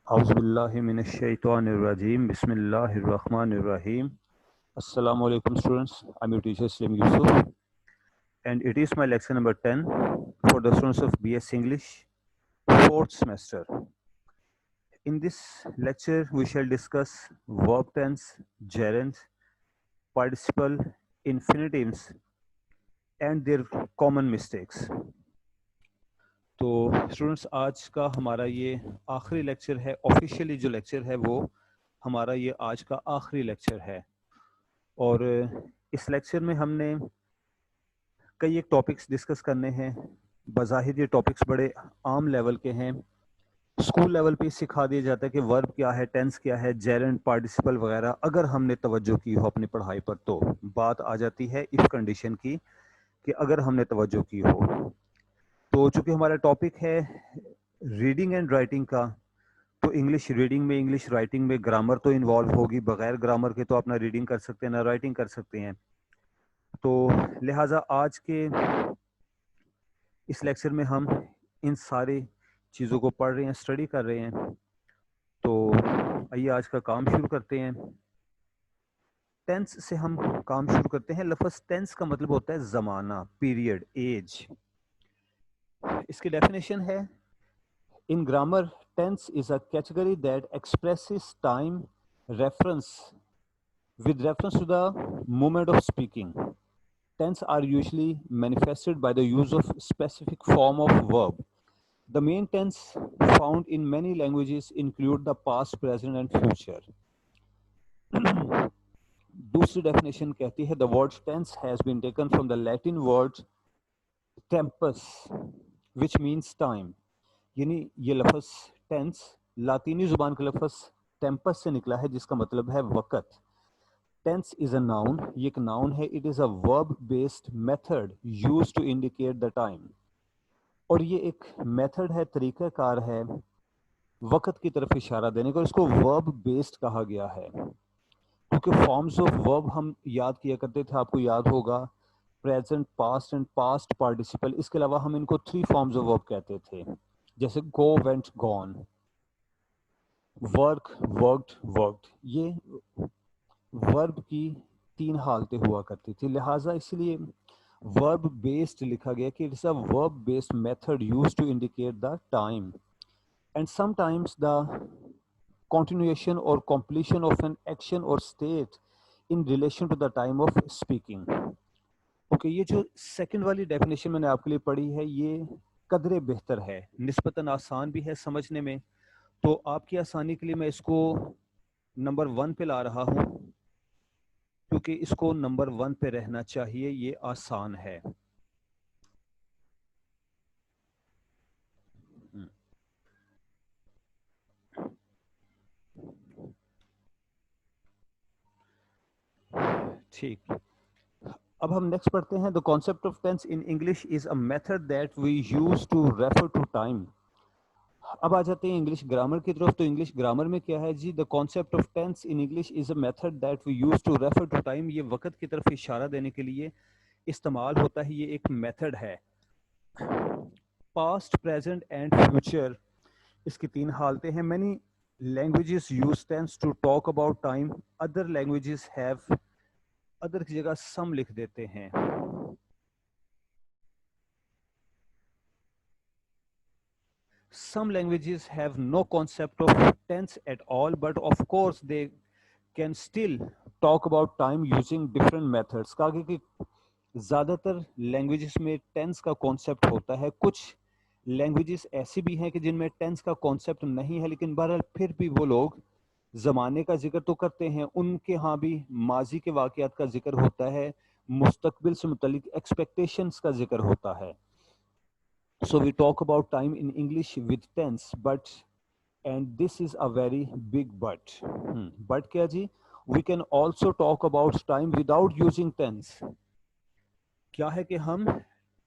Auzubillahiminash-shaytanir-rajim. Bismillahir-rahmanir-rahim. Assalamu alaikum students. I'm your teacher Slim Yusuf and it is my lecture number 10 for the students of BS English 4th semester. In this lecture we shall discuss verb tense, gerunds, participle, infinitives and their common mistakes. तो students आज का हमारा ये आखिरी lecture है, officially जो lecture है वो हमारा ये आज का आखिरी लेक्चर है और इस लेक्चर में हमने कई एक टॉपिक्स डिस्कस करने हैं। बज़ाहिर ये टॉपिक्स बड़े आम लेवल के हैं, स्कूल लेवल पे सिखा दिया जाता है कि वर्ब क्या है, टेंस क्या है, जेरेंड, पार्टिसिपल वगैरह। अगर हमने तवज्जो की हो अपनी पढ़ाई पर तो बात आ जाती है इफ कंडीशन की कि अगर हमने तवज्जो की हो। तो चूंकि हमारा टॉपिक है रीडिंग एंड राइटिंग का, तो इंग्लिश रीडिंग में, इंग्लिश राइटिंग में ग्रामर तो इन्वॉल्व होगी। बगैर ग्रामर के तो आप ना रीडिंग कर सकते हैं ना राइटिंग कर सकते हैं। तो लिहाजा आज के इस लेक्चर में हम इन सारी चीज़ों को पढ़ रहे हैं, स्टडी कर रहे हैं। तो आइए आज का काम शुरू करते हैं। टेंस से हम काम शुरू करते हैं। लफ्ज़ टेंस का मतलब होता है ज़माना, पीरियड, एज। इसकी डेफिनेशन है in grammar, tense is a category that expresses time reference with reference to the moment of speaking. Tense are usually manifested by the use of specific form of verb. The main tense found in many languages include the past, present and future. दूसरी definition कहती है the word tense has been taken from the Latin word tempus which means time. यानी ये लफ्ज़ tense लातीनी जुबान का लफ्ज़ Tempest से निकला है जिसका मतलब है वक़्त। टेंस इज़ अ नाउन, ये एक नाउन है। It is a verb based method used to indicate the time. और ये एक मेथड है, तरीक़ाकार है वक़्त की तरफ इशारा देने का। इसको वर्ब बेस्ड कहा गया है क्योंकि फॉर्म्स ऑफ वर्ब हम याद किया करते थे, आपको याद होगा, present, past and past participle. इसके अलावा हम इनको 3 फॉर्म्स ऑफ वर्ब कहते थे, जैसे go, went, gone, work, worked, worked. ये वर्ब की 3 हालतें हुआ करती थी, लिहाजा इसलिए वर्ब बेस्ड लिखा गया कि it's a verb based method used to indicate the time and sometimes the continuation or completion of an action or state in relation to the time of speaking. Okay, ये जो second वाली definition मैंने आपके लिए पढ़ी है ये कदरे बेहतर है, निस्बतन आसान भी है समझने में। तो आपकी आसानी के लिए मैं इसको नंबर 1 पे ला रहा हूँ क्योंकि इसको नंबर 1 पे रहना चाहिए, ये आसान है। ठीक, अब हम नेक्स्ट पढ़ते हैं। The concept of tense in English is a method that we use to refer to time. अब आ जाते हैं इंग्लिश ग्रामर की तरफ। तो इंग्लिश ग्रामर में क्या है जी? The concept of tense in English is a method that we use to refer to time. ये वक्त की तरफ इशारा देने के लिए इस्तेमाल होता है, ये एक मेथड है। पास्ट, प्रेजेंट एंड फ्यूचर, इसकी 3 हालतें हैं। Many languages use tense to talk about time, other languages have, other की जगह सम लिख देते हैं। Some languages have no concept of tense at all, but of course they can still talk about time using different methods। कहा कि ज़्यादातर languages में tense का कॉन्सेप्ट होता है। कुछ लैंग्वेजेस ऐसी भी हैं कि जिनमें टेंस का कॉन्सेप्ट नहीं है, लेकिन बहरहाल फिर भी वो लोग ज़माने का जिक्र तो करते हैं। उनके यहाँ भी माजी के वाक़यात का जिक्र होता है, मुस्तकबिल से मुतल्लिक एक्सपेक्टेशंस का जिक्र होता है। So we talk about time in English with tense, but, and this is a very big but. But क्या जी? We can also talk about time without using tense। क्या है कि हम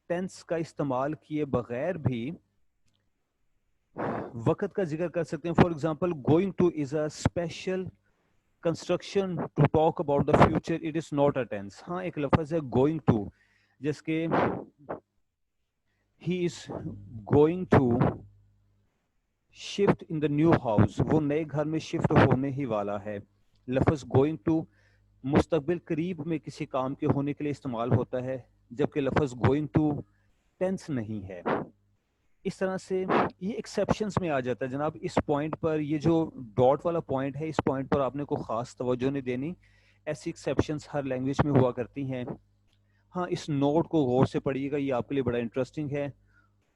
टेंस का इस्तेमाल किए बगैर भी वक्त का जिक्र कर सकते हैं। For example, going to is a special construction to talk about the future, it is not a tense. हाँ, एक लफ्ज है गोइंग टू, जिसके he is going to, shift in the new house, वो नए घर में शिफ्ट होने ही वाला है। लफ्ज गोइंग टू मुस्तकबिल करीब में किसी काम के होने के लिए इस्तेमाल होता है, जबकि लफ्ज गोइंग टू टेंस नहीं है। इस तरह से ये एक्सेप्शंस में आ जाता है जनाब। इस पॉइंट पर, ये जो डॉट वाला पॉइंट है, इस पॉइंट पर आपने को खास तवज्जो नहीं देनी। ऐसी एक्सेप्शंस हर लैंग्वेज में हुआ करती हैं। हाँ, इस नोट को गौर से पढ़िएगा, ये आपके लिए बड़ा इंटरेस्टिंग है।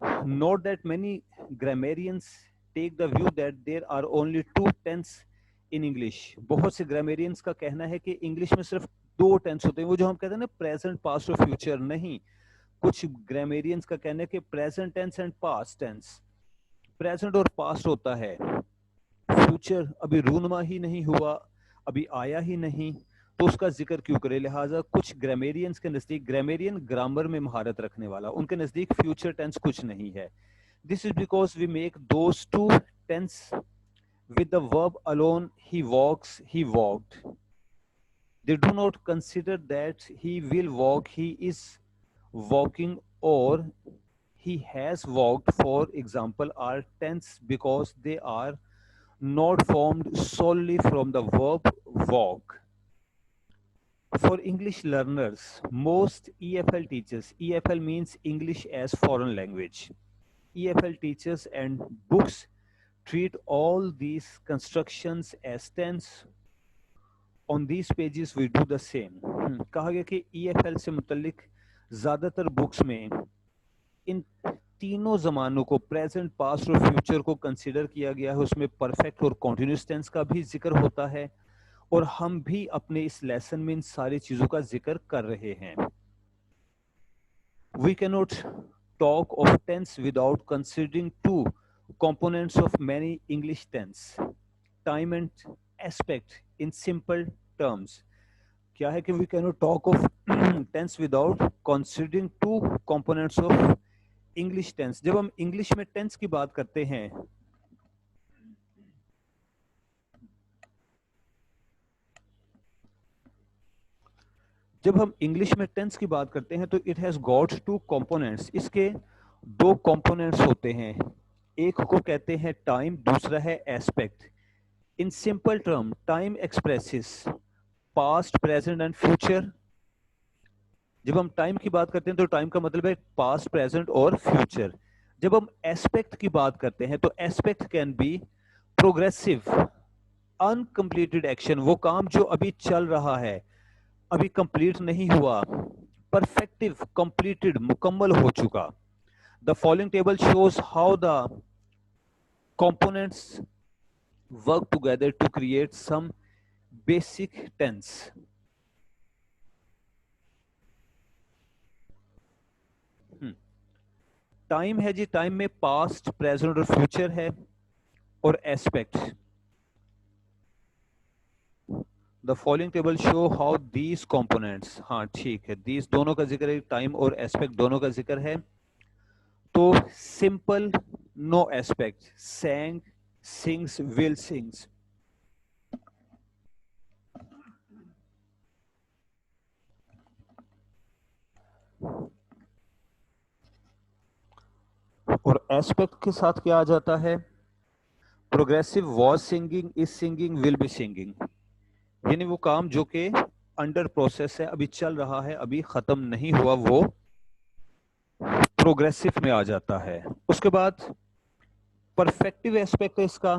Note that many grammarians take the view that there are only two tense in English. बहुत से ग्रामेरियंस का कहना है कि इंग्लिश में सिर्फ दो टेंस होते हैं, वो जो हम कहते हैं ना प्रेजेंट, पास्ट और फ्यूचर। नहीं, कुछ ग्रामेरियंस का कहना है कि present tense and past tense, present और पास्ट होता है, फ्यूचर अभी रूनमा ही नहीं हुआ, अभी आया ही नहीं, तो उसका जिक्र क्यों करे। लिहाजा कुछ ग्रामेरियंस के नजदीक, ग्रामेरियन ग्रामर में महारत रखने वाला, उनके नजदीक फ्यूचर टेंस कुछ नहीं है। This is because we make those two tense with the verb alone, he walks, he walked. They do not consider that he will walk, he is walking, or he has walked, for example, are tense because they are not formed solely from the verb walk. For English learners, most EFL teachers, EFL means English as foreign language, EFL teachers and books treat all these constructions as tense. On these pages we do the same. कहा गया कि EFL से मुतल्लिक ज़्यादातर books में इन तीनों ज़मानों को, present, past और future को कंसिडर किया गया है। उसमें परफेक्ट और कॉन्टिन्यूस टेंस का भी जिक्र होता है, और हम भी अपने इस लेसन में इन सारी चीज़ों का जिक्र कर रहे हैं। We cannot talk of tense without considering two components of many English tense, time and aspect in simple terms. क्या है कि we cannot talk of tense without considering two components of English tense. जब हम English में tense की बात करते हैं, जब हम इंग्लिश में टेंस की बात करते हैं तो it has got two components. इसके दो कंपोनेंट्स होते हैं, एक को कहते हैं टाइम, दूसरा है aspect. In simple term, time expresses past, present and future. जब हम टाइम की बात करते हैं तो टाइम का मतलब है पास्ट, प्रेजेंट और फ्यूचर। जब हम एस्पेक्ट की बात करते हैं तो aspect can be progressive, uncompleted action, वो काम जो अभी चल रहा है, अभी कंप्लीट नहीं हुआ, परफेक्टिव, कंप्लीटेड, मुकम्मल हो चुका। The following table shows how the components work together to create some basic tense. Time है जी, टाइम में पास्ट, प्रेजेंट और फ्यूचर है, और aspect. The following table show how these components, हाँ ठीक है, दीज दोनों का जिक्र है, टाइम और एस्पेक्ट दोनों का जिक्र है। तो simple, no aspect, sang, sings, will sings। और एस्पेक्ट के साथ क्या आ जाता है, progressive, was singing, is singing, will be singing. यानी वो काम जो कि अंडर प्रोसेस है, अभी चल रहा है, अभी खत्म नहीं हुआ, वो प्रोग्रेसिव में आ जाता है। उसके बाद परफेक्टिव एस्पेक्ट है इसका,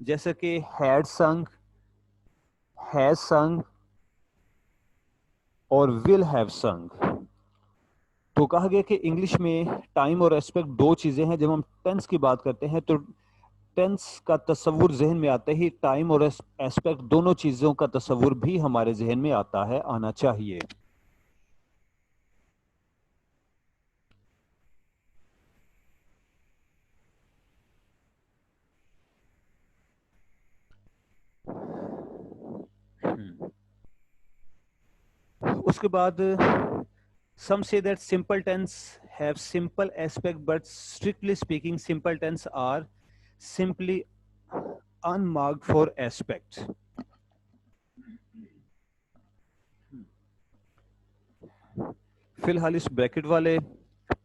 जैसे कि हैड संग, हैज संग और विल हैव संग। तो कहा गया कि इंग्लिश में टाइम और एस्पेक्ट दो चीजें हैं। जब हम टेंस की बात करते हैं तो टेंस का तस्वुर जहन में आते ही टाइम और एस्पेक्ट दोनों चीजों का तस्वुर भी हमारे जहन में आता है, आना चाहिए। उसके बाद some say that simple tense have simple aspect, but strictly speaking simple tense are simply unmarked for aspect. फिलहाल इस ब्रैकेट वाले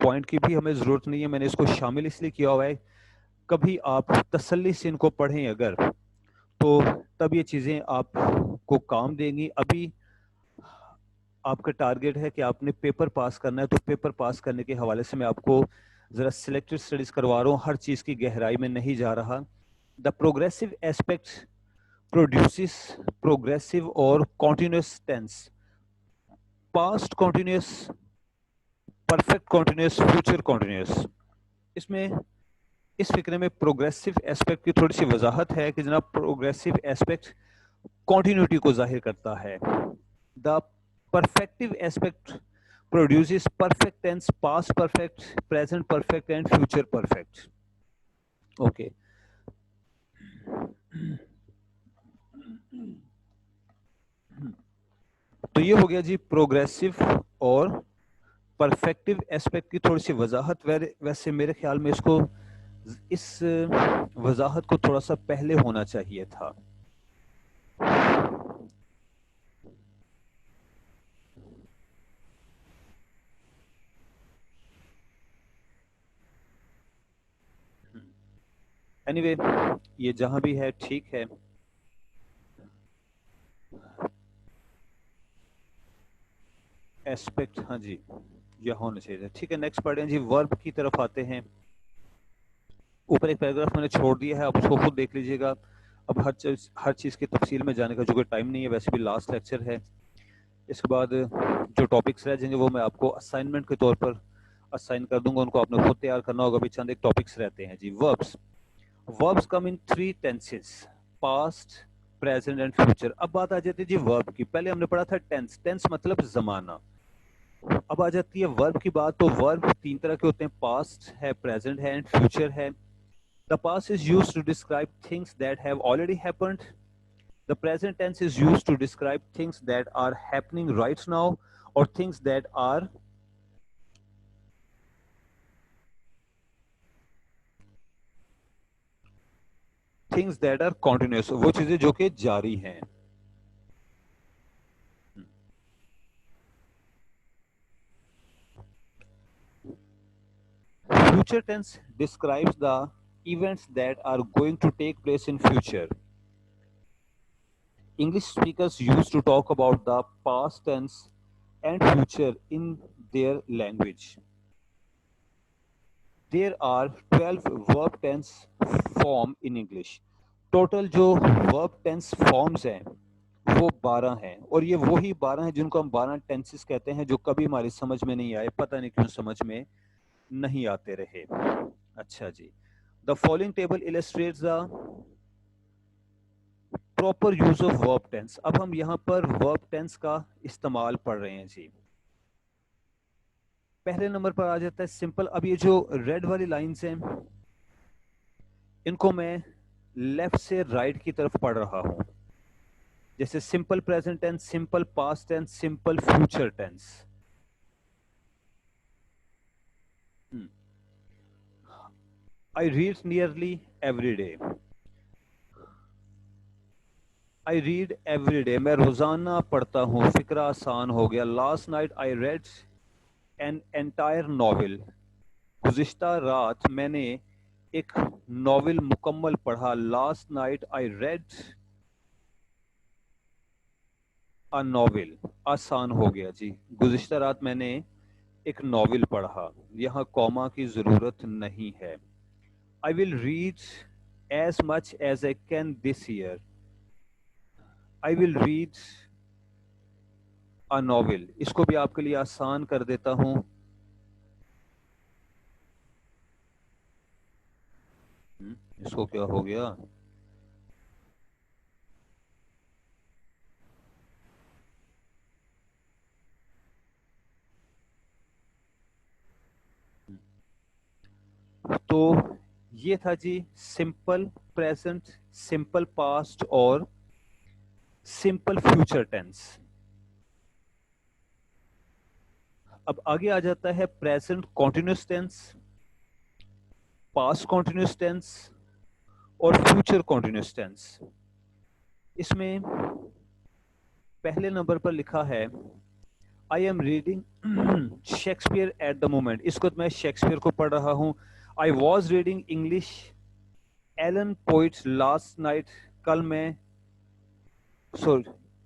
पॉइंट की भी हमें जरूरत नहीं है, मैंने इसको शामिल इसलिए किया हुआ है कभी आप तसल्ली से इनको पढ़ें अगर, तो तब ये चीज़ें आपको काम देंगी। अभी आपका टारगेट है कि आपने पेपर पास करना है, तो पेपर पास करने के हवाले से मैं आपको ज़रा सिलेक्टेड स्टडीज करवा रहा हूँ, हर चीज़ की गहराई में नहीं जा रहा। The progressive aspect produces progressive और continuous tense, past continuous, perfect continuous, future continuous. इसमें इस फिक्रे में प्रोग्रेसिव एस्पेक्ट की थोड़ी सी वजाहत है कि जनाब प्रोग्रेसिव एस्पेक्ट कॉन्टिन्यूटी को जाहिर करता है। The perfective aspect produces perfect tense, past perfect, present perfect and future perfect. Okay, तो ये हो गया जी प्रोग्रेसिव और परफेक्टिव एस्पेक्ट की थोड़ी सी वजाहत। वैसे मेरे ख्याल में इसको इस वजाहत को थोड़ा सा पहले होना चाहिए था। एनीवे, ये जहां भी है ठीक है। एस्पेक्ट, हाँ जी, यह होना चाहिए, ठीक है। नेक्स्ट पढ़ें जी, वर्ब की तरफ आते हैं। ऊपर एक पैराग्राफ मैंने छोड़ दिया है, आप उसको खुद देख लीजिएगा। अब हर चीज़ की तफसील में जाने का जो कोई टाइम नहीं है, वैसे भी लास्ट लेक्चर है। इसके बाद जो टॉपिक्स रह जाएंगे वो मैं आपको असाइनमेंट के तौर पर असाइन कर दूंगा, उनको आपने खुद तैयार करना होगा। अभी चंद एक टॉपिक्स रहते हैं जी। Verbs, verbs come in 3 tenses, past, present and future. अब बात आ जाती है जी वर्ब की। पहले हमने पढ़ा था टेंस, टेंस मतलब जमाना। अब आ जाती है वर्ब की बात। तो वर्ब 3 तरह के होते हैं, पास्ट है, प्रेजेंट है एंड फ्यूचर है। The past is used to describe things that have already happened. The present tense is used to describe things that are happening right now or things that are continuous, वो चीजें जो कि जारी हैं। Future tense describes the events that are going to take place in future. English speakers used to talk about the past tense and future in their language. There are 12 verb tense form in English. Total जो verb tense forms हैं वो 12 हैं, और ये वही 12 हैं जिनको हम 12 टेंसेस कहते हैं, जो कभी हमारी समझ में नहीं आए, पता नहीं क्यों समझ में नहीं आते रहे। अच्छा जी, the following table illustrates the proper use of verb tense. अब हम यहाँ पर वर्ब टेंस का इस्तेमाल पढ़ रहे हैं जी। पहले नंबर पर आ जाता है सिंपल। अब ये जो रेड वाली लाइंस हैं, इनको मैं लेफ्ट से राइट की तरफ पढ़ रहा हूं। जैसे simple present tense, simple past tense, simple future tense. I read nearly every day. I read every day, मैं रोजाना पढ़ता हूँ। फिक्रा आसान हो गया। Last night I read an entire novel. गुज़िश्ता रात मैंने एक नॉवेल मुकम्मल पढ़ा। Last night I read a novel. आसान हो गया जी, गुज़िश्ता रात मैंने एक नॉवेल पढ़ा। यहाँ कॉमा की जरूरत नहीं है। I will read as much as I can this year. I will read a novel, इसको भी आपके लिए आसान कर देता हूं। इसको क्या हो गया? तो ये था जी सिंपल प्रेजेंट, सिंपल पास्ट और सिंपल फ्यूचर टेंस। अब आगे आ जाता है present continuous tense, past continuous tense और फ्यूचर कॉन्टिन्यूस टेंस। इसमें पहले नंबर पर लिखा है I am reading Shakespeare at the moment. इसको मैं शेक्सपियर को पढ़ रहा हूं। I was reading English Allan poet last night, कल मैं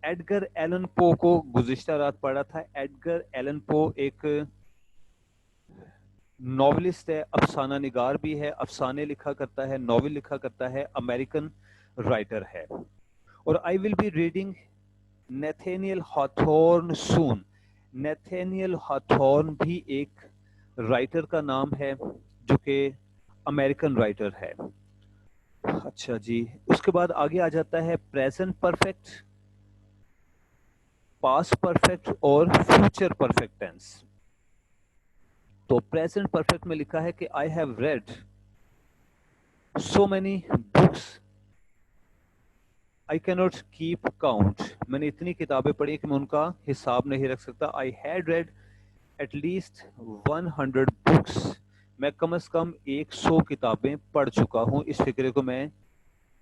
एडगर एलन पो को गुज़िश्ता रात पढ़ा था। एडगर एलन पो एक नॉवलिस्ट है, अफसाना निगार भी है, अफसाने लिखा करता है, नॉवेल लिखा करता है, अमेरिकन राइटर है। और I will be reading Nathaniel Hawthorne soon. Nathaniel Hawthorne भी एक राइटर का नाम है जो कि अमेरिकन राइटर है। अच्छा जी, उसके बाद आगे आ जाता है प्रेजेंट परफेक्ट, पास्ट परफेक्ट और फ्यूचर परफेक्ट टेंस। तो प्रेजेंट परफेक्ट में लिखा है कि I have read so many books I cannot keep count. मैंने इतनी किताबें पढ़ी कि मैं उनका हिसाब नहीं रख सकता। I had read at least 100 books. मैं कम से कम 100 किताबें पढ़ चुका हूं। इस फिक्रे को मैं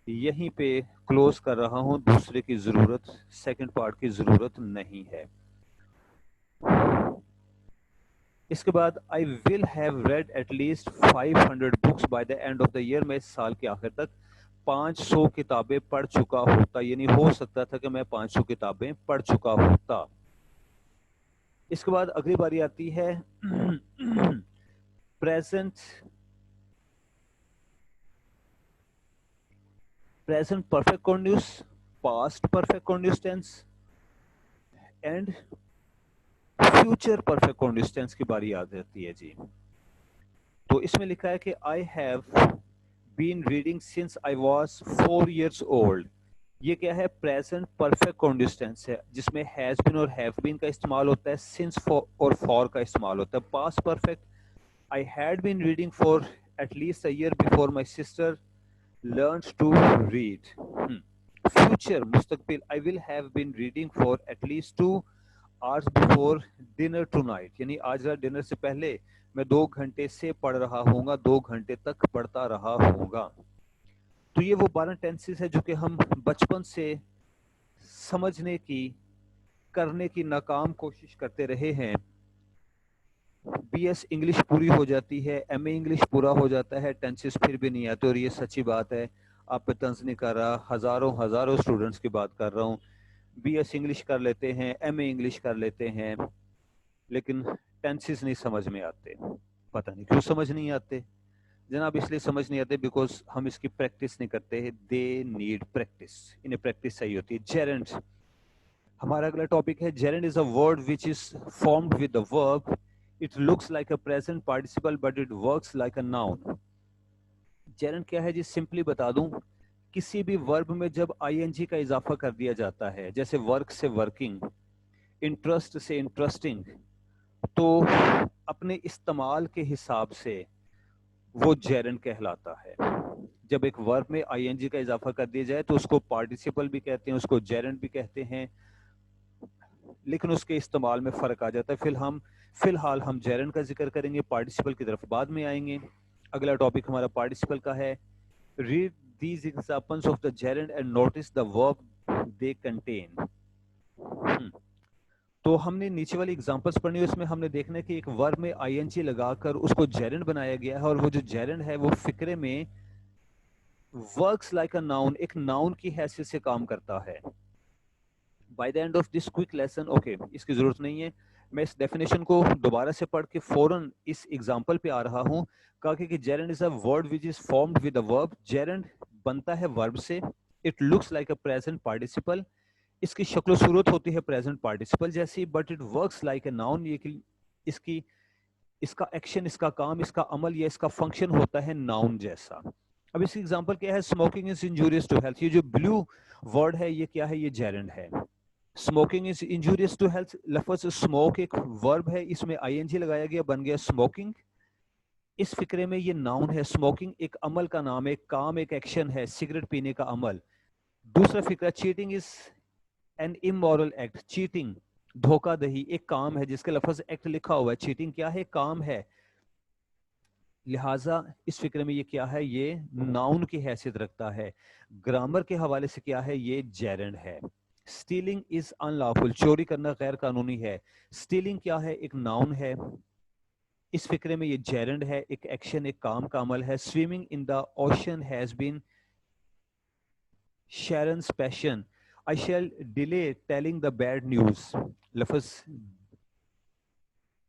यहीं पे क्लोज कर रहा हूं, दूसरे की जरूरत, सेकंड पार्ट की जरूरत नहीं है। इसके बाद आई will have read at least 500 books by the end of the year. मैं इस साल के आखिर तक 500 किताबें पढ़ चुका होता, यानी हो सकता था कि मैं 500 किताबें पढ़ चुका होता। इसके बाद अगली बारी आती है present perfect continuous, past perfect continuous tense and future perfect continuous tense की बारी आ जाती है जी। तो इसमें लिखा है कि I have been reading since I was 4 years old। ये क्या है? प्रेजेंट परफेक्ट कॉन्टिन्यूस टेंस है, जिसमें हैज बीन और हैव बीन का इस्तेमाल होता है, सिंस और फॉर का इस्तेमाल होता है। Past perfect, I had been reading for at least a year before my sister learned to read। Future मुस्तकबिल, I will have been reading for at least 2 hours before dinner tonight, यानी आज रात dinner से पहले मैं 2 घंटे से पढ़ रहा हूँगा, 2 घंटे तक पढ़ता रहा हूँगा। तो ये वो 12 टेंसेस है जो कि हम बचपन से समझने की, करने की नाकाम कोशिश करते रहे हैं। बीएस इंग्लिश पूरी हो जाती है, एमए इंग्लिश पूरा हो जाता है, टेंसेस फिर भी नहीं आते। और ये सच्ची बात है, आप पे तंज नहीं कर रहा, हजारों स्टूडेंट्स की बात कर रहा हूँ। बीएस इंग्लिश कर लेते हैं, एमए इंग्लिश कर लेते हैं, लेकिन टेंसेस नहीं समझ में आते। पता नहीं क्यों समझ नहीं आते जनाब। इसलिए समझ नहीं आते बिकॉज हम इसकी प्रैक्टिस नहीं करते हैं। दे नीड प्रैक्टिस, इन्हें प्रैक्टिस चाहिए होती है। जेरेंट हमारा अगला टॉपिक है। Geraint is a word which is formed with the verb. It looks like a present participle but it works like a noun. Geraint क्या है जी? सिंपली बता दूं, किसी भी वर्ब में जब आईएनजी का इजाफा कर दिया जाता है, जैसे वर्क से वर्किंग, इंटरेस्ट से इंटरेस्टिंग, तो अपने इस्तेमाल के हिसाब से वो जेरेंट कहलाता है। जब एक वर्ब में आईएनजी का इजाफा कर दिया जाए तो उसको पार्टिसिपल भी कहते हैं, उसको जेरेंट भी कहते हैं, लेकिन उसके इस्तेमाल में फर्क आ जाता है। फिलहाल हम जेरेंट का जिक्र करेंगे, पार्टिसिपल की तरफ बाद में आएंगे। अगला टॉपिक हमारा पार्टिसिपल का है। Read these examples of the Geraint and notice the verb they contain. तो हमने नीचे वाली एग्जांपल्स पढ़नी है, उसमें हमने देखना है कि एक वर्ब में आईएनजी लगाकर उसको जेरेंट बनाया गया है, और वो जो जेरेंट है वो फिक्रे में वर्क्स लाइक अ नाउन, एक नाउन की हैसियत से काम करता है। By the end of this quick lesson, okay इसकी जरूरत नहीं है, मैं इस डेफिनेशन को दोबारा से पढ़ के फौरन इस एग्जांपल पे आ रहा हूं। कहा कि Geraint is a word which is formed with a verb. Geraint बनता है वर्ब से। It looks like a present participle, इसकी शक्ल सूरत होती है प्रेजेंट पार्टिसिपल जैसी। But it works like a noun, ये इसकी इसका एक्शन, इसका काम, इसका अमल या इसका फंक्शन होता है नाउन जैसा। अब इसकी एग्जांपल क्या है? Smoking is injurious to health. ये जो ब्लू वर्ड है ये क्या है? ये जेरेंट है। Smoking is injurious to health, लफ्ज स्मोक एक वर्ब है, इसमें आईएनजी लगाया गया, बन गया स्मोकिंग। इस फिक्रे में ये नाउन है। स्मोकिंग एक अमल का नाम है, एक काम, एक एक्शन है, सिगरेट पीने का अमल। दूसरा फिक्रा, cheating is an immoral act. Cheating धोखाधही एक काम है जिसके लफ्ज एक्ट लिखा हुआ है। चीटिंग क्या है? काम है। लिहाजा इस फिक्र में ये क्या है? ये नाउन की हैसियत रखता है। ग्रामर के हवाले से क्या है? ये जेरेंट है। स्टीलिंग इज अनलॉफुल, चोरी करना गैर कानूनी है। स्टीलिंग क्या है? एक नाउन है। इस फिक्रे में ये जेरेंड है, एक एक्शन, एक काम का अमल है. Swimming in the ocean has been Sharon's passion. I shall delay telling the bad news. लफ्ज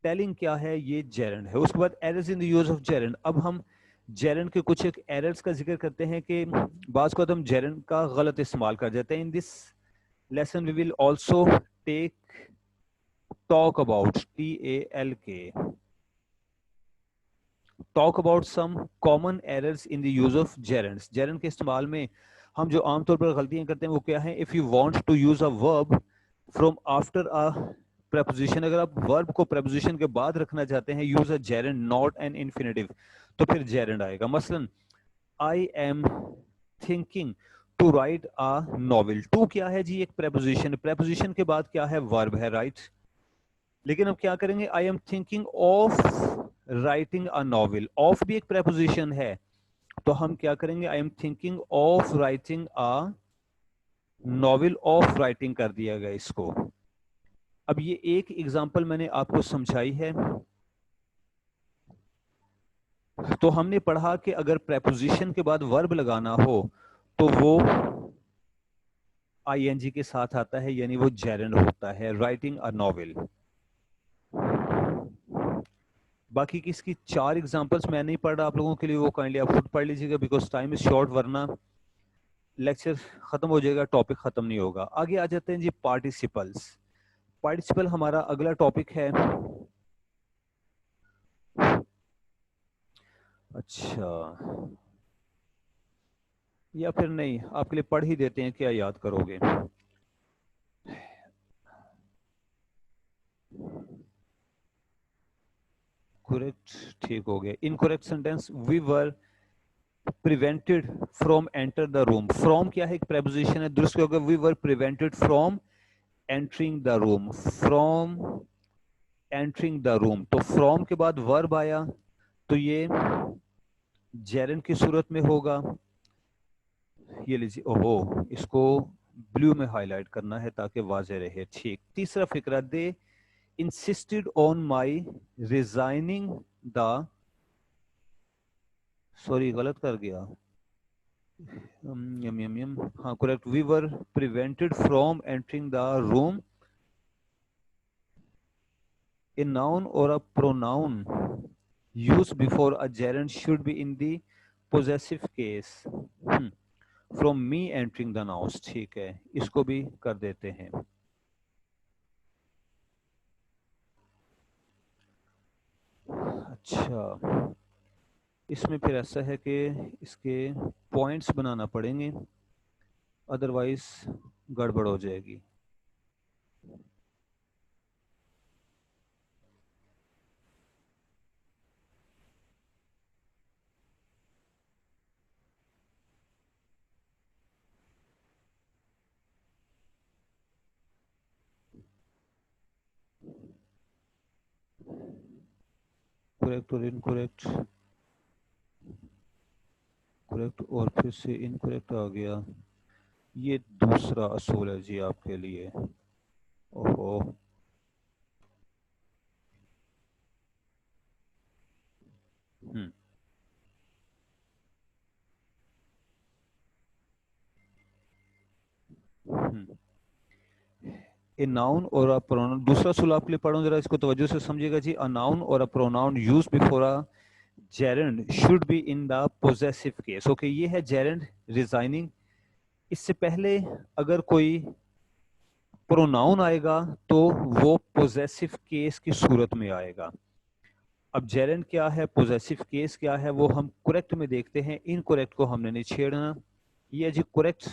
टेलिंग क्या है, ये जेरेंड है. उसके बाद errors in the use of gerund. अब हम जेरेंड के कुछ एक एरर्स का जिक्र करते हैं कि बाज को हम जेरेंड का गलत इस्तेमाल कर जाते हैं. In this lesson we will also take talk about talk about some common errors in the use of gerunds. Gerund के इस्तेमाल में हम जो आमतौर पर गलतियां करते हैं वो क्या है. If you want to use a verb from after a preposition, अगर आप वर्ब को preposition के बाद रखना चाहते हैं, use a gerund not an infinitive, तो फिर जेरेंड आएगा. मसलन I am thinking to write a novel. To क्या है जी, एक preposition. preposition के बाद क्या है, वर्ब है, राइट. लेकिन अब क्या करेंगे, आई am thinking of writing a novel. Of भी एक preposition है, तो हम क्या करेंगे, आई am thinking of writing a novel. Of writing कर दिया गया इसको. अब ये एक एग्जांपल मैंने आपको समझाई है. तो हमने पढ़ा कि अगर preposition के बाद वर्ब लगाना हो तो वो ing के साथ आता है, यानी वो जेरेंड होता है. Writing a novel. बाकी की इसकी 4 एग्जांपल्स मैं नहीं पढ़ रहा आप लोगों के लिए, वो काइंडली आप खुद पढ़ लीजिएगा, बिकॉज टाइम इज शॉर्ट, वरना लेक्चर खत्म हो जाएगा, टॉपिक खत्म नहीं होगा. आगे आ जाते हैं जी पार्टिसिपल्स. पार्टिसिपल हमारा अगला टॉपिक है. अच्छा, या फिर नहीं, आपके लिए पढ़ ही देते हैं, क्या याद करोगे. करेक्ट, ठीक हो गया. Incorrect sentence, we were prevented from enter the room. From क्या है, एक प्रेपोजिशन है. दुरुस्त होगा, we were prevented from entering the room. From entering the room, तो फ्रॉम के बाद वर्ब आया तो ये जेरेंड की सूरत में होगा. ये लीजिए, ओहो, इसको ब्लू में हाईलाइट करना है ताकि वाजे रहे. ठीक. तीसरा फिक्रा, they insisted on my resigning the, sorry गलत कर गया, यम यम यम, हाँ correct. We were prevented from entering the room. A noun और a pronoun used before a gerund should be in the possessive case. From me entering the house. ठीक है, इसको भी कर देते हैं. अच्छा, इसमें फिर ऐसा है कि इसके पॉइंट्स बनाना पड़ेंगे, अदरवाइज गड़बड़ हो जाएगी. करेक्ट और इनकरेक्ट, करेक्ट और फिर से इनकरेक्ट आ गया. ये दूसरा असूल है जी आपके लिए. ओहो, ए नाउन और अ प्रोनाउन. दूसरा असूल आपके लिए पढ़ूं, जरा इसको तवज्जो से समझिएगा जी. अ नाउन और a pronoun used before a gerund should be in the possessive case. Okay, ये है जेरेंड रिजाइनिंग. इससे पहले अगर कोई प्रोनाउन आएगा तो वो पोजेसिव केस की सूरत में आएगा. अब जेरेंड क्या है, पोजेसिव केस क्या है, वो हम करेक्ट में देखते हैं. इनकरेक्ट को हमने नहीं छेड़ना. ये जी correct,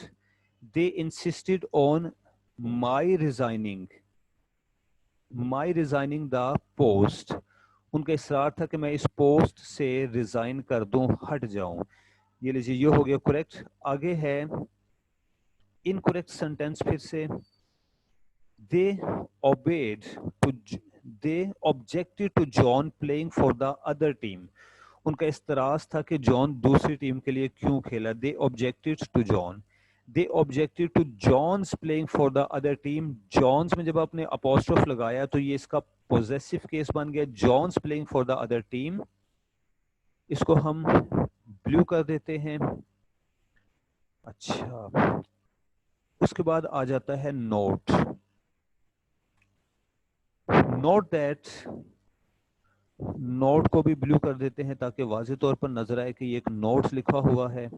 they insisted on my resigning the post. उनका इसरार था कि मैं इस पोस्ट से रिजाइन कर दूं, हट जाऊं. ये लीजिए, ये हो गया करेक्ट. आगे है इनकरेक्ट सेंटेंस. फिर से, दे obeyed to they objected to John playing for the other team. उनका इस्तराज था कि जॉन दूसरी टीम के लिए क्यों खेला. They objected to John. They objected to John's playing for the other team. John's में जब आपने अपोस्ट्रोफ लगाया तो ये इसका पोजेसिव केस बन गया, John's playing for the other team. इसको हम ब्लू कर देते हैं। अच्छा, उसके बाद आ जाता है नोट। नोट दैट, नोट को भी ब्लू कर देते हैं ताकि वाज़ेह तौर पर नजर आए कि ये एक नोट्स लिखा हुआ है।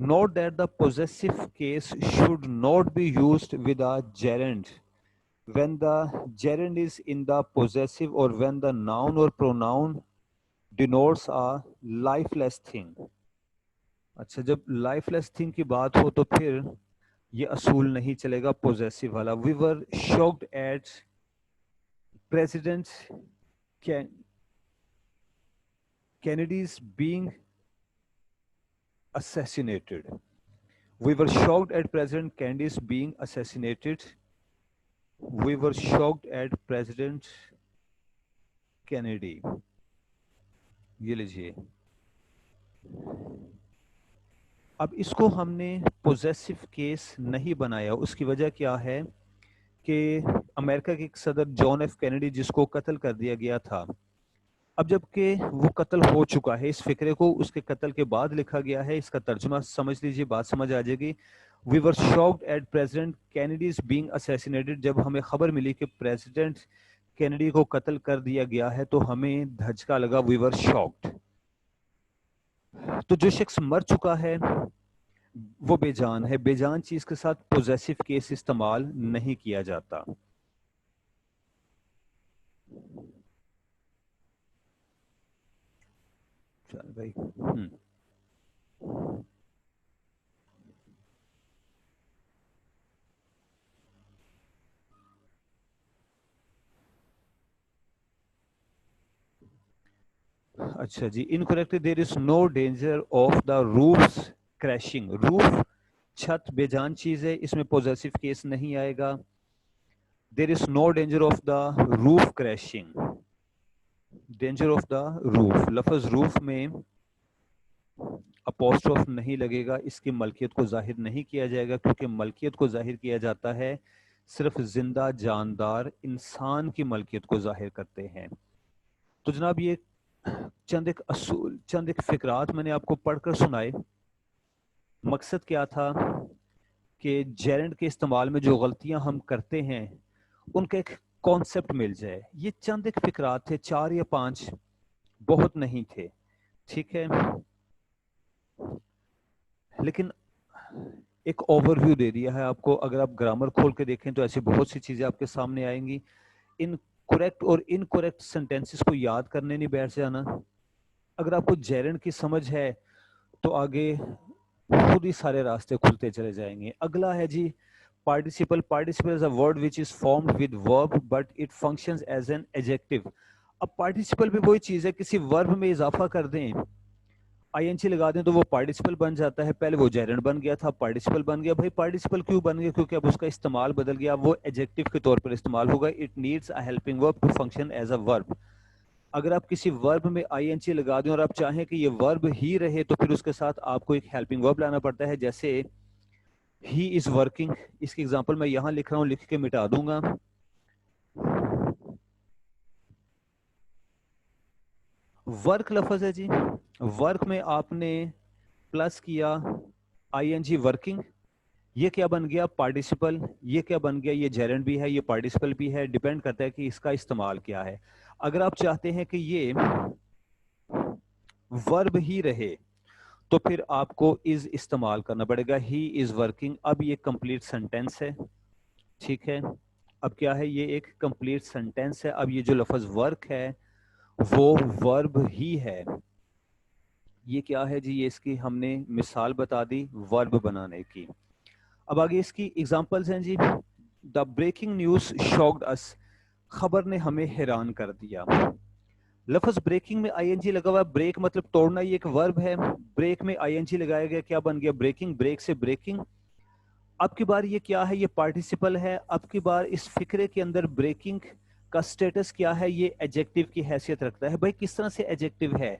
Note that the possessive case should not be used with a gerund when the gerund is in the possessive or when the noun or pronoun denotes a lifeless thing। अच्छा, जब lifeless thing की बात हो तो फिर ये असूल नहीं चलेगा possessive वाला। We were shocked at President Kennedy's being assassinated। We were shocked at President Kennedy's being assassinated। We were shocked at President Kennedy। ये लीजिए, अब इसको हमने पोजेसिव केस नहीं बनाया। उसकी वजह क्या है कि अमेरिका के सदर जॉन एफ कैनेडी जिसको कत्ल कर दिया गया था, अब जबकि वो कत्ल हो चुका है, इस फिक्रे को उसके कत्ल के बाद लिखा गया है। इसका तर्जुमा समझ लीजिए, बात समझ आ जाएगी। We were shocked at President Kennedy's being assassinated. जब हमें खबर मिली कि प्रेसिडेंट कैनेडी को कत्ल कर दिया गया है तो हमें धचका लगा, वी वर शॉक्ड। तो जो शख्स मर चुका है वो बेजान है। बेजान चीज के साथ पोजेसिव केस इस्तेमाल नहीं किया जाता। चल भाई। अच्छा जी, incorrect. There is no danger of the roof's crashing. Roof छत बेजान चीज है, इसमें पोजेसिव केस नहीं आएगा। There is no danger of the roof crashing. Danger of the roof, लफ्ज रूफ में अपोस्ट्रोफ नहीं लगेगा, इसकी मलकियत को जाहिर नहीं किया जाएगा, क्योंकि मलकियत को जाहिर किया जाता है सिर्फ जिंदा जानदार इंसान की मलकियत को जाहिर करते हैं। तो जनाब ये चंद एक असूल, चंद एक फिक्रात मैंने आपको पढ़कर सुनाए। मकसद क्या था कि जेरेंड के इस्तेमाल में जो गलतियां हम करते हैं उनका एक कॉन्सेप्ट मिल जाए। ये चंद एक फिक्रात थे, 4 या 5, बहुत नहीं थे, ठीक है, लेकिन एक ओवरव्यू दे दिया है आपको। अगर आप ग्रामर खोल के देखें तो ऐसी बहुत सी चीजें आपके सामने आएंगी। इन करेक्ट और इनकरेक्ट सेंटेंसेस को याद करने नहीं बैठ जाना। अगर आपको जेरेंड की समझ है तो आगे खुद ही सारे रास्ते खुलते चले जाएंगे। अगला है जी participle. Participle is a word which is formed with verb but it functions as an adjective. अब पार्टिसिपल भी वही चीज है, किसी वर्ब में इजाफा कर दें, आईएनजी लगा दें तो वो पार्टिसिपल बन जाता है। पहले वो जेरेंड बन गया था, पार्टिसिपल बन गया। भाई पार्टिसिपल क्यों बन गया? क्योंकि अब उसका इस्तेमाल बदल गया, वो एडजेक्टिव के तौर पर इस्तेमाल होगा। It needs a helping verb to function as a verb. अगर आप किसी वर्ब में आईएनजी लगा दें और आप चाहें कि ये वर्ब ही रहे तो फिर उसके साथ आपको एक हेल्पिंग वर्ब लाना पड़ता है। जैसे ही इज वर्किंग, इसकी एग्जांपल मैं यहां लिख रहा हूं, लिख के मिटा दूंगा। वर्क लफ्ज है जी, वर्क में आपने प्लस किया आईएनजी वर्किंग, ये क्या बन गया? पार्टिसिपल। ये क्या बन गया? ये जेरेंड भी है, ये पार्टिसिपल भी है। डिपेंड करता है कि इसका इस्तेमाल क्या है। अगर आप चाहते हैं कि ये वर्ब ही रहे तो फिर आपको इज इस्तेमाल करना पड़ेगा। ही इज वर्किंग, अब ये कंप्लीट सेंटेंस है, ठीक है। अब क्या है? ये एक कंप्लीट सेंटेंस है। अब ये जो लफ्ज वर्क है वो वर्ब ही है। ये क्या है जी? ये इसकी हमने मिसाल बता दी वर्ब बनाने की। अब आगे इसकी एग्जांपल्स हैं जी। द ब्रेकिंग न्यूज शॉक्ड अस, खबर ने हमें हैरान कर दिया। लफ्ज ब्रेकिंग में आईएनजी लगा हुआ है। ब्रेक मतलब तोड़ना, ये एक वर्ब है। ब्रेक में आईएनजी लगाया गया, क्या बन गया? ब्रेकिंग। ब्रेक से ब्रेकिंग। अब की बार ये क्या है? ये पार्टिसिपल है। अब की बार इस फिक्रे के अंदर ब्रेकिंग का स्टेटस क्या है? ये एडजेक्टिव की हैसियत रखता है। भाई किस तरह से एडजेक्टिव है?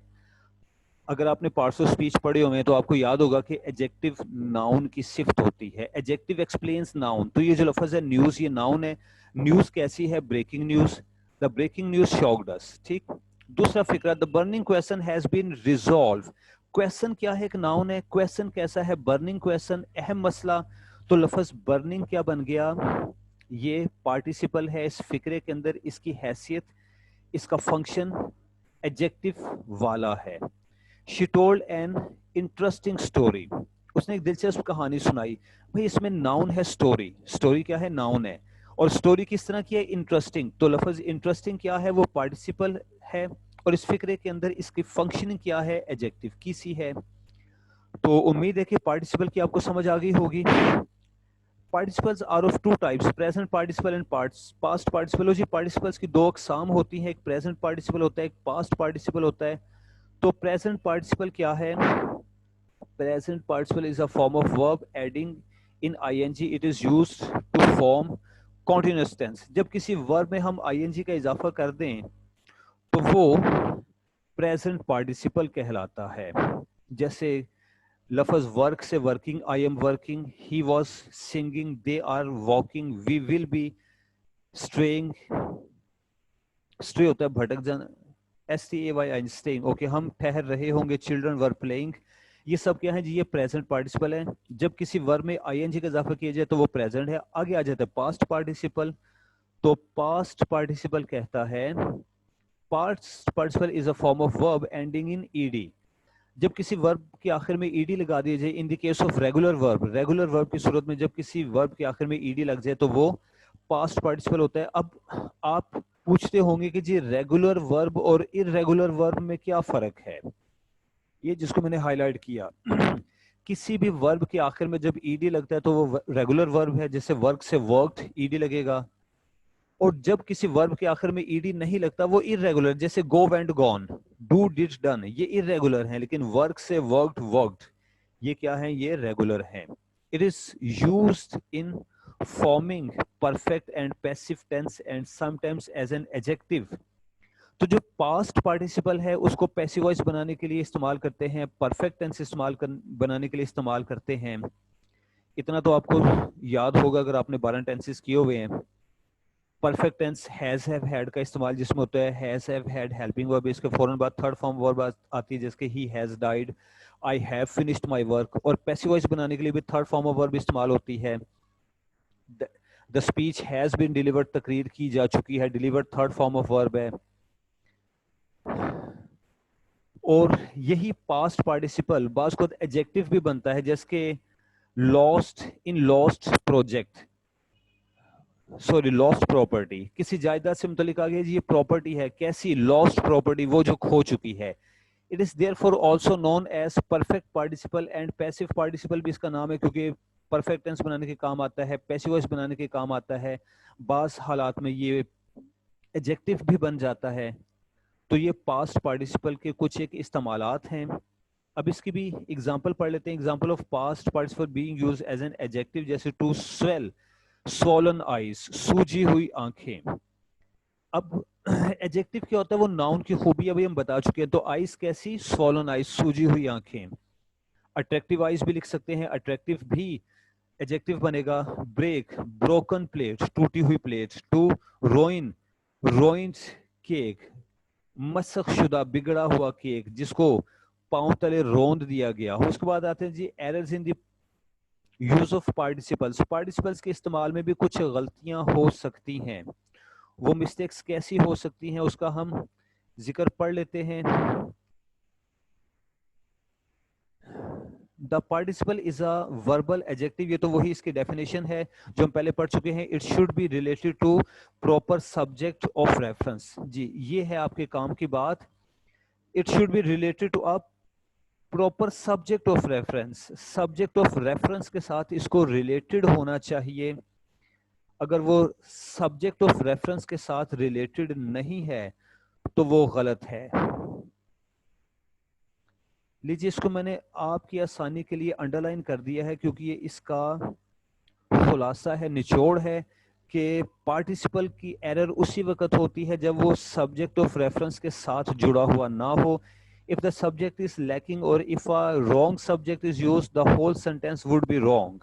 अगर आपने पार्ट्स ऑफ स्पीच पढ़े हुए हैं तो आपको याद होगा कि एडजेक्टिव नाउन की सिफ्त होती है। Adjective explains noun. तो ये जो लफ्ज है न्यूज, ये नाउन है। न्यूज कैसी है? Breaking news. The breaking news shocked us. ठीक। दूसरा फिक्रा, the burning question has been resolve. Question क्या है? एक नाउन है। क्वेश्चन कैसा है? बर्निंग क्वेश्चन, अहम मसला। तो लफ्ज बर्निंग क्या बन गया? ये पार्टिसिपल है इस फिक्रे के अंदर। इसकी हैसियत, इसका फंक्शन एडजेक्टिव वाला है। She told an interesting story. उसने एक दिलचस्प कहानी सुनाई। भाई इसमें नाउन है स्टोरी। स्टोरी क्या है? नाउन है। और स्टोरी किस तरह की है? इंटरेस्टिंग। तो लफ्ज इंटरेस्टिंग क्या है? वो पार्टिसिपल है। और इस फिक्रे के अंदर इसकी फंक्शनिंग क्या है? एडजेक्टिव की सी है। तो उम्मीद है कि पार्टिसिपल की आपको समझ आ गई होगी। Participles are of two types, present participle and past participle. जी पार्टिसिपल्स की दो अकसाम होती हैं, एक प्रेजेंट पार्टिसिपल होता है, एक पास्ट पार्टिसिपल होता है। तो प्रेजेंट पार्टिसिपल क्या है? Present participle is a form of verb ending in ING. It is used to form continuous tense. जब किसी वर्ब में हम आईएनजी का इजाफा कर दें तो वो प्रेजेंट पार्टिसिपल कहलाता है। जैसे लफ्ज वर्क से working, I am working, he was singing, they are walking, we will be straying. Stray होता है भटक जाना, STAY, स्टेइंग। ओके, हम ठहर रहे होंगे, चिल्ड्रन वर प्लेइंग। ये सब क्या है जी? ये प्रेजेंट पार्टिसिपल है। जब किसी वर्ब में आईएनजी का इजाफा किया जाए तो वो प्रेजेंट है। आगे आ जाता है पास्ट पार्टिसिपल। तो पास्ट पार्टिसिपल कहता है, past participle is a form of verb ending in ED. जब किसी वर्ब के आखिर में ईडी लगा दिया जाए, in the case of regular verb, regular verb की सूरत में जब किसी वर्ब के आखिर में ईडी लग जाए तो वो पास्ट पार्टिसिपल होता है। अब आप पूछते होंगे कि जी रेगुलर वर्ब और इररेगुलर वर्ब में क्या फर्क है? ये जिसको मैंने हाईलाइट किया। किसी भी वर्ब के आखिर में जब ईडी लगता है तो वो रेगुलर वर्ब है। जैसे वर्क से वर्क्ड, ईडी लगेगा। और जब किसी वर्ब के आखिर में ईडी नहीं लगता वो इररेगुलर, जैसे go went gone, do did done, ये इररेगुलर है। लेकिन वर्क से वर्क्ड वर्क्ड, ये क्या है? ये रेगुलर है। It is used in forming perfect and passive tense and sometimes as an adjective. तो जो पास्ट पार्टिसिपल है उसको पैसिव वॉइस बनाने के लिए इस्तेमाल करते हैं, परफेक्ट टेंस बनाने के लिए इस्तेमाल करते हैं। इतना तो आपको याद होगा अगर आपने 12 टेंसेस किए हुए हैं। Perfect tense has have had का इस्तेमाल जिसमें होता है has have had helping verb, इसके फौरन बाद थर्ड फॉर्म वर्ब आती है जिसके he has died, I have finished my work. और पैसिव वॉइस बनाने के लिए भी थर्ड फॉर्म ऑफ वर्ब इस्तेमाल होती है। The speech has been delivered, तकरीर की जा चुकी है, delivered third form of verb है। और यही पास्ट पार्टिसिपल बाज को एडजेक्टिव भी बनता है, जैसे lost in lost project, sorry lost property. किसी जायदाद से मुतलिक आ गया जी, ये प्रॉपर्टी है। कैसी? लॉस्ट प्रॉपर्टी, वो जो खो चुकी है। It is therefore also known as perfect participle and passive participle भी इसका नाम है, क्योंकि परफेक्ट टेंस बनाने के काम आता है, पैसिव वॉइस बनाने के काम आता है। बास हालात में ये एडजेक्टिव भी बन जाता है। तो ये पास्ट पार्टिसिपल के कुछ एक इस्तेमालात हैं। अब इसकी भी एग्जांपल पढ़ लेते हैं। Example of past participle being used as an adjective, जैसे टू स्वेल, स्वॉलन आइज, सूजी हुई आंखें। अब एडजेक्टिव क्या होता है? वो नाउन की खूबी अभी हम बता चुके हैं। तो आइज कैसी? स्वॉलन आइज, सूजी हुई आंखें। अट्रैक्टिव आइज भी लिख सकते हैं, अट्रैक्टिव भी एडजेक्टिव बनेगा। ब्रेक, ब्रोकन प्लेट, टूटी हुई plate. To ruin, ruined cake, मसक शुदा, बिगड़ा हुआ केक जिसको पांव तले रोंद दिया गया। उसके बाद आते हैं जी errors in the use of participles. Participles के इस्तेमाल में भी कुछ गलतियां हो सकती हैं। वो मिस्टेक्स कैसी हो सकती हैं उसका हम जिक्र पढ़ लेते हैं। The participle is a verbal adjective, ये तो वही इसकी डेफिनेशन है जो हम पहले पढ़ चुके हैं। It should be related to proper subject of reference. जी ये है आपके काम की बात। It should be related to a proper subject of reference. Subject of reference के साथ इसको रिलेटेड होना चाहिए। अगर वो सब्जेक्ट ऑफ रेफरेंस के साथ रिलेटेड नहीं है तो वो गलत है। लीजिए इसको मैंने आपकी आसानी के लिए अंडरलाइन कर दिया है, क्योंकि ये इसका खुलासा है, निचोड़ है कि पार्टिसिपल की एरर उसी वक्त होती है जब वो सब्जेक्ट ऑफ रेफरेंस के साथ जुड़ा हुआ ना हो। if the subject is lacking or if a wrong subject is used, the whole sentence would be wrong.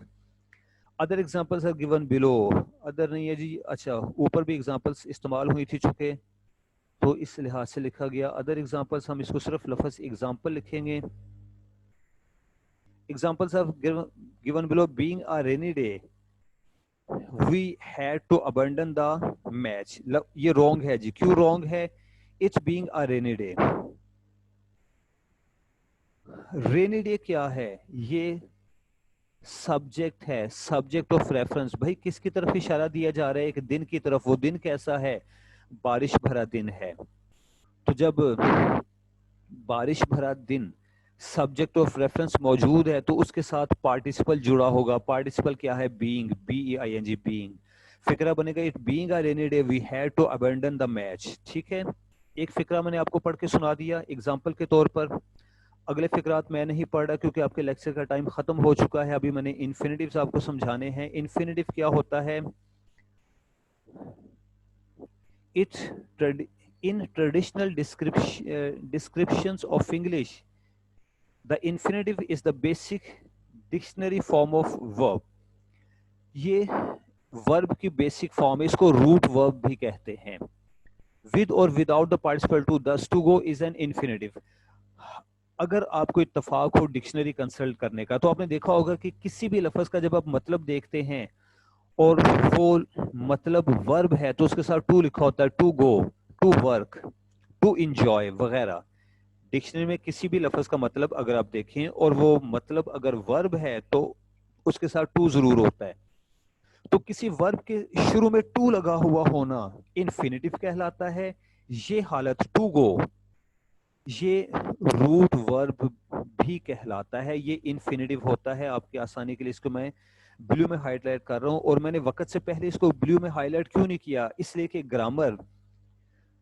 Other examples are given below. Other नहीं है जी, अच्छा ऊपर भी एग्जांपल्स इस्तेमाल हुई थी चुके, तो इस लिहाज से लिखा गया. अदर एग्जांपल्स हम इसको सिर्फ लफ्ज एग्जांपल लिखेंगे. Examples are given below. Being a rainy day we had to abandon the match. ये wrong है जी. क्यों wrong है? It's being a rainy day. Rainy day क्या है? ये सब्जेक्ट है, सब्जेक्ट ऑफ रेफरेंस. भाई किसकी तरफ इशारा दिया जा रहा है? एक दिन की तरफ. वो दिन कैसा है? बारिश भरा दिन है. तो जब बारिश भरा दिन सब्जेक्ट ऑफ रेफरेंस मौजूद है तो उसके साथ पार्टिसिपल जुड़ा होगा. पार्टिसिपल क्या है? Being, BEING, being. फिक्रा बनेगा it being a rainy day we had to abandon the match. ठीक है, एक फिक्रा मैंने आपको पढ़ के सुना दिया एग्जांपल के तौर पर. अगले फिक्रात मैं नहीं पढ़ रहा क्योंकि आपके लेक्चर का टाइम खत्म हो चुका है. अभी मैंने इन्फिनिटिव्स आपको समझाने हैं. इन्फिनिटिव क्या होता है? It in traditional descriptions of English, the infinitive is the basic dictionary form of verb. ये वर्ब की बेसिक फॉर्म है. इसको रूट वर्ब भी कहते हैं. विद और without the participle to, thus to go is an infinitive. अगर आपको इत्तेफाक हो डिक्शनरी कंसल्ट करने का तो आपने देखा होगा कि किसी भी लफ्ज का जब आप मतलब देखते हैं और वो मतलब वर्ब है तो उसके साथ टू लिखा होता है. To go, to work, to enjoy वगैरह. डिक्शनरी में किसी भी लफ्ज का मतलब अगर आप देखें और वो मतलब अगर वर्ब है तो उसके साथ टू जरूर होता है. तो किसी वर्ब के शुरू में टू लगा हुआ होना इन्फिनिटिव कहलाता है. ये हालत टू गो, ये रूट वर्ब भी कहलाता है. ये इन्फिनिटिव होता है. आपकी आसानी के लिए इसको मैं ब्लू में हाईलाइट कर रहा हूं. और मैंने वक्त से पहले इसको ब्लू में हाईलाइट क्यों नहीं किया? इसलिए कि ग्रामर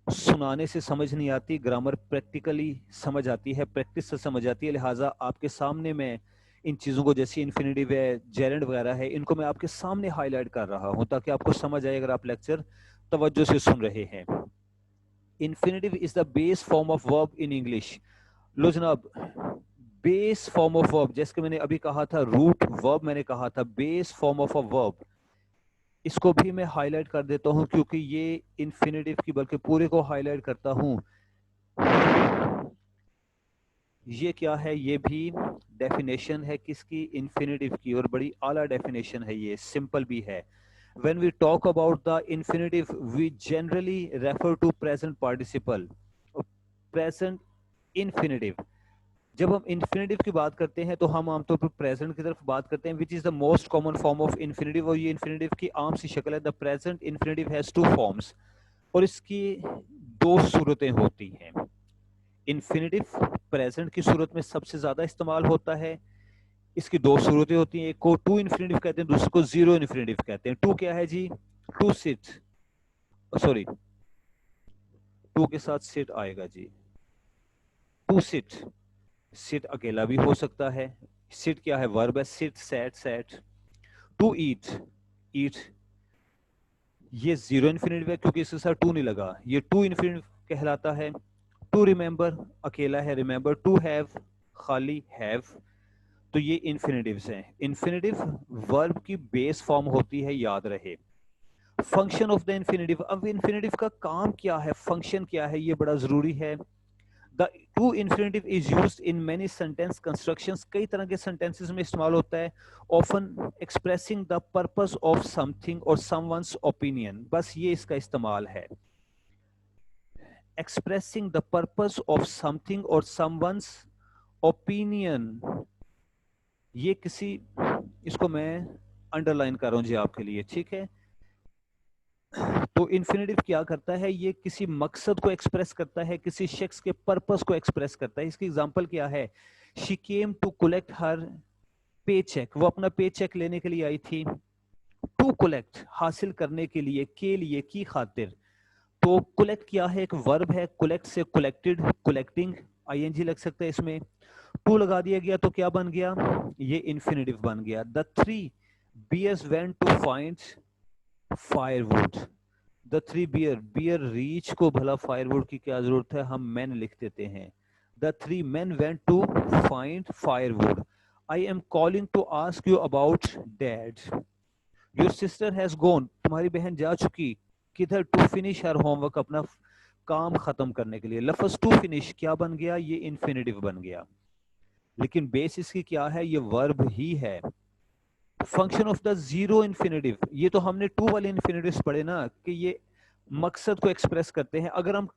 सुनाने से समझ नहीं आती, ग्रामर प्रैक्टिकली समझ आती है, प्रैक्टिस से समझ आती है. लिहाजा आपके सामने मैं इन चीज़ों को, जैसे इन्फिनिटिव है, जेरेंड वगैरह है, इनको मैं आपके सामने हाईलाइट कर रहा हूं ताकि आपको समझ आए अगर आप लेक्चर तवज्जो से सुन रहे हैं. Infinitive is the base form of verb in English. लो जनाब, बेस फॉर्म ऑफ वर्ब, जैसे कि मैंने अभी कहा था रूट वर्ब, मैंने कहा था base form of a verb. इसको भी मैं हाईलाइट कर देता हूं क्योंकि ये इन्फिनिटिव की बल्कि पूरे को हाईलाइट करता हूं. ये क्या है? ये भी डेफिनेशन है किसकी? इन्फिनिटिव की. और बड़ी आला डेफिनेशन है, ये सिंपल भी है. When we talk about the infinitive, we generally refer to present participle, present infinitive. जब हम इन्फिनिटिव की बात करते हैं तो हम आमतौर पर प्रेजेंट की तरफ बात करते हैं, which is the most common form of infinitive. और ये इन्फिनिटिव की आम सी शक्ल है. The present infinitive has two forms. और इसकी दो सूरतें होती हैं. इन्फिनिटिव प्रेजेंट की सूरत में सबसे ज्यादा इस्तेमाल होता है. इसकी दो सूरतें होती हैं. एक को टू इन्फिनिटिव कहते हैं, दूसरे को जीरो इन्फिनिटिव कहते हैं. टू क्या है जी? टू सिट, सॉरी टू के साथ सिट आएगा जी. टू सिट, सिट अकेला भी हो सकता है. सिट क्या है? वर्ब है. Sit, sat, sat. To eat, eat, ये जीरो इन्फिनिटिव है क्योंकि इसके साथ टू नहीं लगा. ये टू इन्फिनिटिव कहलाता है. टू रिमेंबर, अकेला है, रिमेंबर. टू हैव, खाली, हैव. तो ये इन्फिनिटिव्स हैं. इन्फिनिटिव वर्ब की बेस फॉर्म होती है, याद रहे. Function of the infinitive. अब इन्फिनिटिव का काम क्या है, फंक्शन क्या है, ये बड़ा जरूरी है. The to infinitive is used in many sentence constructions. कई तरह के sentences में इस्तेमाल होता है. Often expressing the purpose of something or someone's opinion. बस ये इसका इस्तेमाल है. Expressing the purpose of something or someone's opinion. ये किसी, इसको मैं अंडरलाइन कर रहा हूँ जी आपके लिए, ठीक है. तो इन्फिनिटिव क्या करता है? ये किसी मकसद को एक्सप्रेस करता है, किसी शख्स के पर्पस को एक्सप्रेस करता है. इसकी एग्जांपल क्या है? शी केम टू कलेक्ट हर पे चेक. वो अपना पे चेक लेने के लिए आई थी. टू कलेक्ट, हासिल करने के लिए, की खातिर. तो कलेक्ट क्या है? एक वर्ब है. कलेक्ट से कलेक्टेड, कलेक्टिंग, ING लग सकता है इसमें. टू लगा दिया गया तो क्या बन गया? ये इन्फिनिटिव बन गया. The 3 bears went to find firewood. The 3 bear, bear reach को भला फायरवुड की क्या जरूरत है? हम मैन लिख देते हैं. The three men went to find firewood. I am calling to ask you about Dad. Your sister has gone. तुम्हारी बहन जा चुकी किधर? टू फिनिश हर होमवर्क, अपना काम खत्म करने के लिए। लफ्ज टू फिनिश क्या बन गया? ये इन्फिनेटिव बन गया, लेकिन बेस इसकी क्या है? ये वर्ब ही है। Function of the zero infinitive, ये तो हमने टू वाले इन्फिनेटिव्स पढ़े ना कि ये मकसद को एक्सप्रेस करते हैं। अगर हम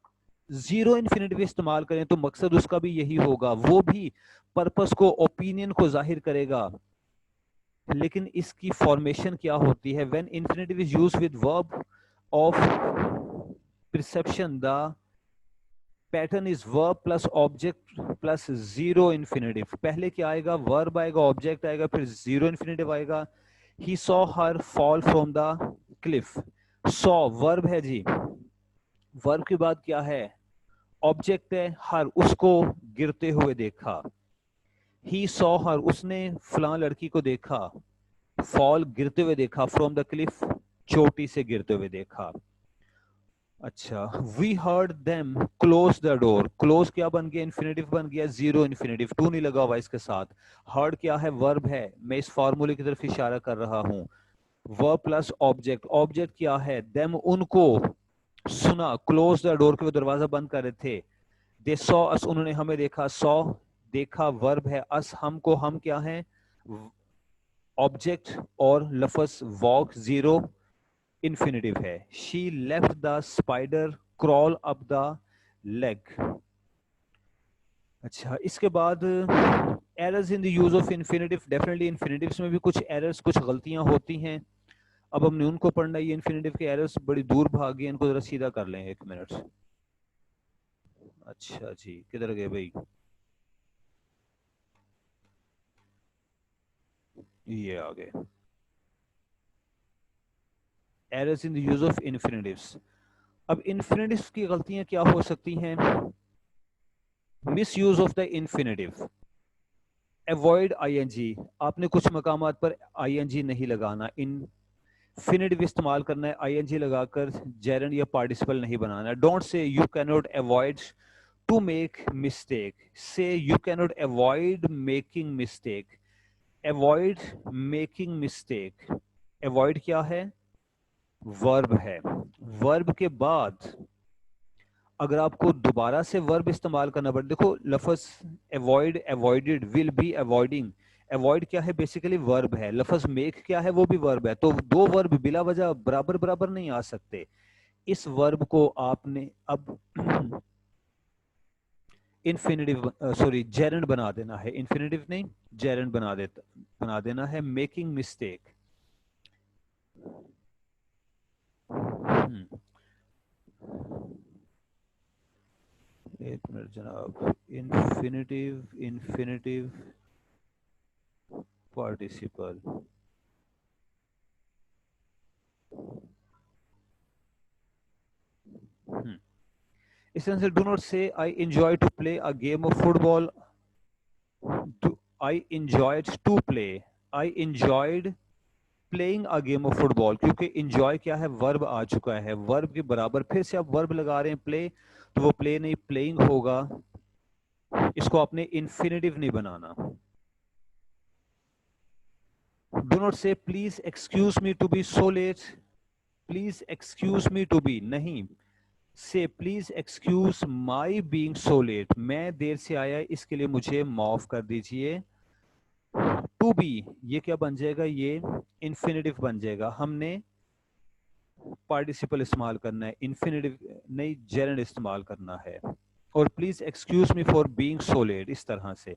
जीरो इन्फिनेटिव इस्तेमाल करें तो मकसद उसका भी यही होगा, वो भी पर्पस को, ओपिनियन को जाहिर करेगा। लेकिन इसकी फॉर्मेशन क्या होती है? When infinitive is used with verb of perception, the pattern is verb plus object plus zero infinitive. पहले क्या आएगा? वर्ब आएगा, ऑब्जेक्ट आएगा, फिर जीरो इन्फिनेटिव आएगा। He saw her fall from the Cliff. Saw verb है जी, वर्ब के बाद क्या है? ऑब्जेक्ट है हर, उसको गिरते हुए देखा। ही सॉ हर, उसने फलां लड़की को देखा। फॉल गिरते हुए देखा, फ्रॉम द क्लिफ चोटी से गिरते हुए देखा। अच्छा, we heard them close the door. Close क्या बन गया? इन्फिनेटिव बन गया, जीरो इन्फिनेटिव, टू नहीं लगा हुआ इसके साथ। हर्ड क्या है? वर्ब है, मैं इस फार्मूले की तरफ इशारा कर रहा हूं। वर्ब प्लस ऑब्जेक्ट, ऑब्जेक्ट क्या है? देम, उनको सुना। क्लोज द डोर के वो दरवाजा बंद कर रहे थे। दे सॉ अस, उन्होंने हमें देखा। सॉ देखा वर्ब है, अस हमको, हम क्या है? ऑब्जेक्ट, और लफ्ज वॉक जीरो इन्फिनेटिव है। She left the spider crawl up the leg. अच्छा, इसके बाद errors in the use of infinitive. Definitely infinitives में भी कुछ एरर्स, कुछ गलतियां होती हैं। अब हमने उनको पढ़ना है। ये इन्फिनेटिव के एरर्स बड़ी दूर भाग गए, इनको जरा सीधा कर लें, एक मिनट। अच्छा जी, किधर गए भाई? ये आ गए। Errors in the use of infinitives. अब इन्फिनेटिव्स की गलतियां क्या हो सकती हैं? Misuse of the infinitive. Avoid ING, आपने कुछ मकामात पर आईएनजी नहीं लगाना। इन्फिनेटिव इस्तेमाल करना है, आईएनजी लगाकर जेरंड या पार्टिसिपल नहीं बनाना। Don't say you can not avoid to make mistake, say you can not avoid making mistake. Avoid making mistake. Avoid क्या है? वर्ब है। वर्ब के बाद अगर आपको दोबारा से वर्ब इस्तेमाल करना पड़े, देखो लफ्ज avoid, avoided, will be avoiding. Avoid क्या है? बेसिकली वर्ब है। लफ्ज मेक क्या है? वो भी वर्ब है। तो दो वर्ब बिला वजह बराबर बराबर नहीं आ सकते। इस वर्ब को आपने अब इन्फिनेटिव, सॉरी, जेरंड बना देना है। इन्फिनेटिव नहीं, जेरंड बना देना है। Making mistake. एक मिनट जनाब। Infinitive, infinitive participle. इस तरह से, do not say I enjoy to play a game of football. I enjoyed to play, I enjoyed playing a game of football, क्योंकि इंजॉय क्या है? वर्ब आ चुका है। वर्ब के बराबर फिर से आप वर्ब लगा रहे हैं प्ले, तो वो प्ले नहीं, प्लेइंग होगा। इसको आपने इन्फिनेटिव नहीं बनाना। Do not say please excuse me to be so late. Please excuse me to be नहीं, say please excuse my being so late, मैं देर से आया इसके लिए मुझे माफ कर दीजिए। टू बी, ये क्या बन जाएगा? ये इन्फिनेटिव बन जाएगा। हमने पार्टिसिपल इस्तेमाल करना है, इन्फिनेटिव नहीं, जेरंड इस्तेमाल करना है। और please excuse me for being so late, इस तरह से।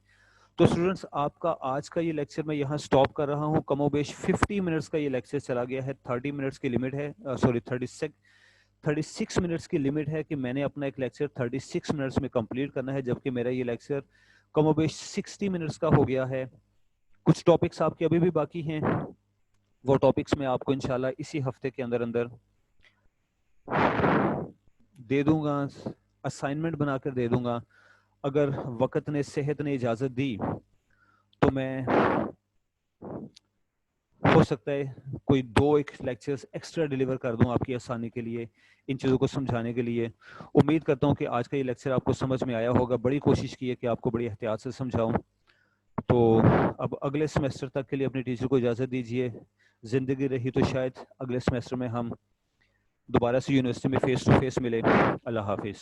तो स्टूडेंट्स, आपका आज का ये लेक्चर मैं यहाँ स्टॉप कर रहा हूँ। कमोबेश 50 मिनट्स का ये लेक्चर चला गया है। 30 मिनट्स की लिमिट है, सॉरी 36 मिनट्स की लिमिट है कि मैंने अपना एक लेक्चर 36 मिनट्स में कंप्लीट करना है, जबकि मेरा ये लेक्चर कमोबेश 60 मिनट्स का हो गया है। कुछ टॉपिक्स आपके अभी भी बाकी हैं, वो टॉपिक्स मैं आपको इंशाल्लाह इसी हफ्ते के अंदर अंदर दे दूंगा, असाइनमेंट बनाकर दे दूंगा। अगर वक्त ने, सेहत ने इजाज़त दी तो मैं हो सकता है कोई 2-1 लेक्चर्स एक्स्ट्रा डिलीवर कर दूं आपकी आसानी के लिए, इन चीज़ों को समझाने के लिए। उम्मीद करता हूं कि आज का ये लेक्चर आपको समझ में आया होगा। बड़ी कोशिश की है कि आपको बड़ी एहतियात से समझाऊं। तो अब अगले सेमेस्टर तक के लिए अपने टीचर को इजाज़त दीजिए। ज़िंदगी रही तो शायद अगले सेमेस्टर में हम दोबारा से यूनिवर्सिटी में फेस टू फेस मिले। अल्लाह हाफिज़।